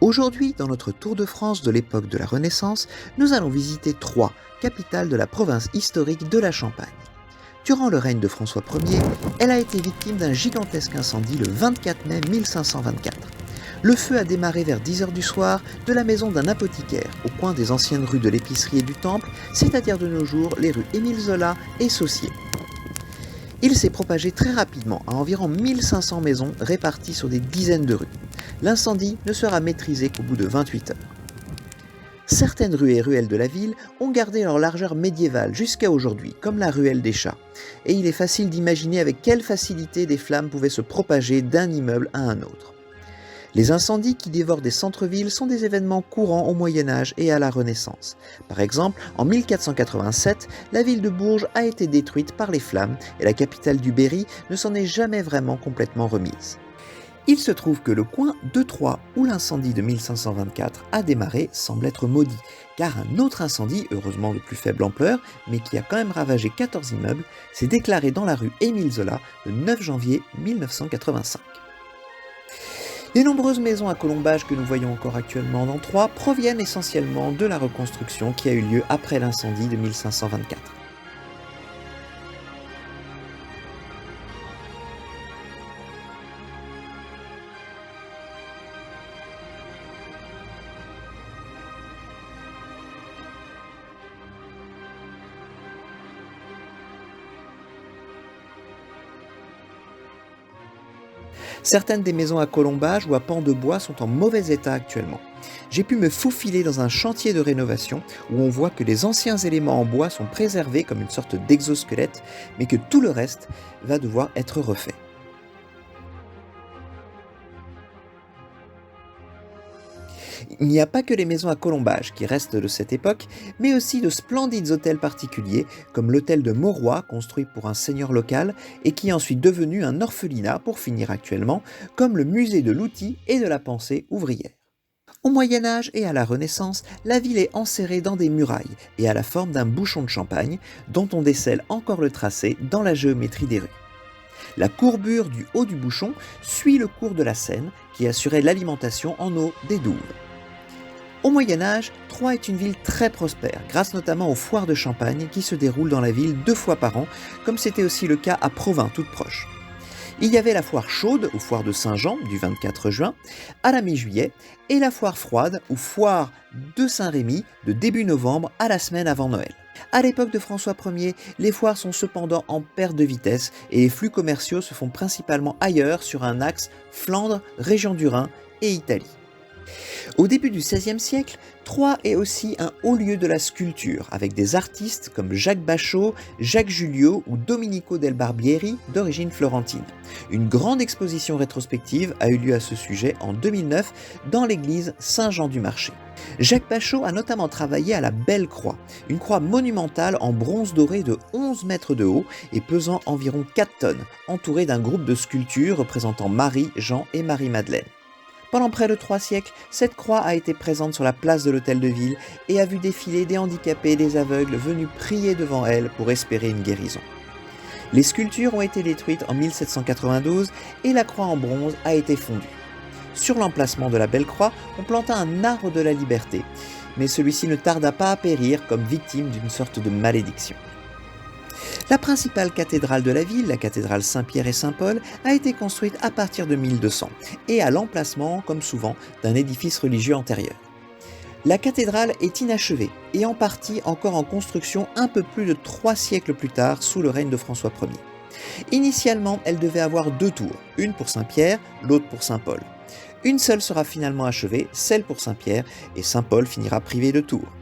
Aujourd'hui, dans notre Tour de France de l'époque de la Renaissance, nous allons visiter Troyes, capitale de la province historique de la Champagne. Durant le règne de François Ier, elle a été victime d'un gigantesque incendie le 24 mai 1524. Le feu a démarré vers 10 heures du soir de la maison d'un apothicaire, au coin des anciennes rues de l'Épicerie et du Temple, c'est-à-dire de nos jours les rues Émile Zola et Saussier. Il s'est propagé très rapidement à environ 1500 maisons réparties sur des dizaines de rues. L'incendie ne sera maîtrisé qu'au bout de 28 heures. Certaines rues et ruelles de la ville ont gardé leur largeur médiévale jusqu'à aujourd'hui, comme la ruelle des Chats. Et il est facile d'imaginer avec quelle facilité des flammes pouvaient se propager d'un immeuble à un autre. Les incendies qui dévorent des centres-villes sont des événements courants au Moyen-Âge et à la Renaissance. Par exemple, en 1487, la ville de Bourges a été détruite par les flammes et la capitale du Berry ne s'en est jamais vraiment complètement remise. Il se trouve que le coin de Troyes où l'incendie de 1524 a démarré semble être maudit, car un autre incendie, heureusement de plus faible ampleur, mais qui a quand même ravagé 14 immeubles, s'est déclaré dans la rue Émile Zola le 9 janvier 1985. Les nombreuses maisons à colombage que nous voyons encore actuellement dans Troyes proviennent essentiellement de la reconstruction qui a eu lieu après l'incendie de 1524. Certaines des maisons à colombage ou à pans de bois sont en mauvais état actuellement. J'ai pu me faufiler dans un chantier de rénovation où on voit que les anciens éléments en bois sont préservés comme une sorte d'exosquelette, mais que tout le reste va devoir être refait. Il n'y a pas que les maisons à colombage qui restent de cette époque, mais aussi de splendides hôtels particuliers, comme l'hôtel de Mauroy, construit pour un seigneur local, et qui est ensuite devenu un orphelinat pour finir actuellement, comme le musée de l'outil et de la pensée ouvrière. Au Moyen-Âge et à la Renaissance, la ville est enserrée dans des murailles et a la forme d'un bouchon de champagne, dont on décèle encore le tracé dans la géométrie des rues. La courbure du haut du bouchon suit le cours de la Seine, qui assurait l'alimentation en eau des douves. Au Moyen-Âge, Troyes est une ville très prospère, grâce notamment aux foires de Champagne qui se déroulent dans la ville 2 fois par an, comme c'était aussi le cas à Provins, toute proche. Il y avait la foire chaude, ou foire de Saint-Jean, du 24 juin, à la mi-juillet, et la foire froide, ou foire de Saint-Rémy, de début novembre à la semaine avant Noël. À l'époque de François Ier, les foires sont cependant en perte de vitesse et les flux commerciaux se font principalement ailleurs sur un axe Flandre, région du Rhin et Italie. Au début du XVIe siècle, Troyes est aussi un haut lieu de la sculpture, avec des artistes comme Jacques Bachot, Jacques Julliot ou Domenico del Barbieri, d'origine florentine. Une grande exposition rétrospective a eu lieu à ce sujet en 2009 dans l'église Saint-Jean-du-Marché. Jacques Bachot a notamment travaillé à la Belle Croix, une croix monumentale en bronze doré de 11 mètres de haut et pesant environ 4 tonnes, entourée d'un groupe de sculptures représentant Marie, Jean et Marie-Madeleine. Pendant près de 3 siècles, cette croix a été présente sur la place de l'hôtel de ville et a vu défiler des handicapés et des aveugles venus prier devant elle pour espérer une guérison. Les sculptures ont été détruites en 1792 et la croix en bronze a été fondue. Sur l'emplacement de la Belle Croix, on planta un arbre de la liberté, mais celui-ci ne tarda pas à périr comme victime d'une sorte de malédiction. La principale cathédrale de la ville, la cathédrale Saint-Pierre et Saint-Paul, a été construite à partir de 1200 et à l'emplacement, comme souvent, d'un édifice religieux antérieur. La cathédrale est inachevée et en partie encore en construction un peu plus de 3 siècles plus tard sous le règne de François Ier. Initialement, elle devait avoir 2 tours, une pour Saint-Pierre, l'autre pour Saint-Paul. Une seule sera finalement achevée, celle pour Saint-Pierre, et Saint-Paul finira privé de tours.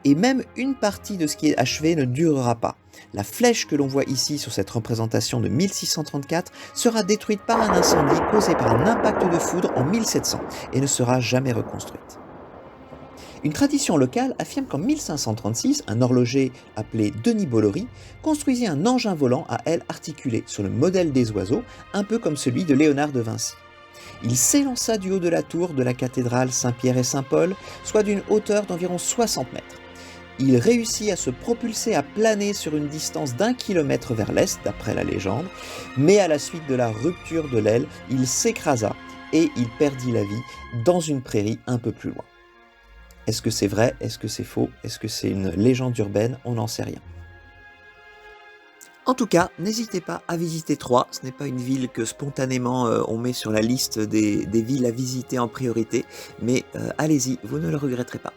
Et même une partie de ce qui est achevé ne durera pas. La flèche que l'on voit ici sur cette représentation de 1634 sera détruite par un incendie causé par un impact de foudre en 1700 et ne sera jamais reconstruite. Une tradition locale affirme qu'en 1536, un horloger appelé Denis Bolloré construisit un engin volant à ailes articulées sur le modèle des oiseaux, un peu comme celui de Léonard de Vinci. Il s'élança du haut de la tour de la cathédrale Saint-Pierre et Saint-Paul, soit d'une hauteur d'environ 60 mètres. Il réussit à se propulser à planer sur une distance d'1 kilomètre vers l'est, d'après la légende, mais à la suite de la rupture de l'aile, il s'écrasa et il perdit la vie dans une prairie un peu plus loin. Est-ce que c'est vrai? Est-ce que c'est faux? Est-ce que c'est une légende urbaine? On n'en sait rien. En tout cas, n'hésitez pas à visiter Troyes. Ce n'est pas une ville que spontanément on met sur la liste des villes à visiter en priorité, mais allez-y, vous ne le regretterez pas.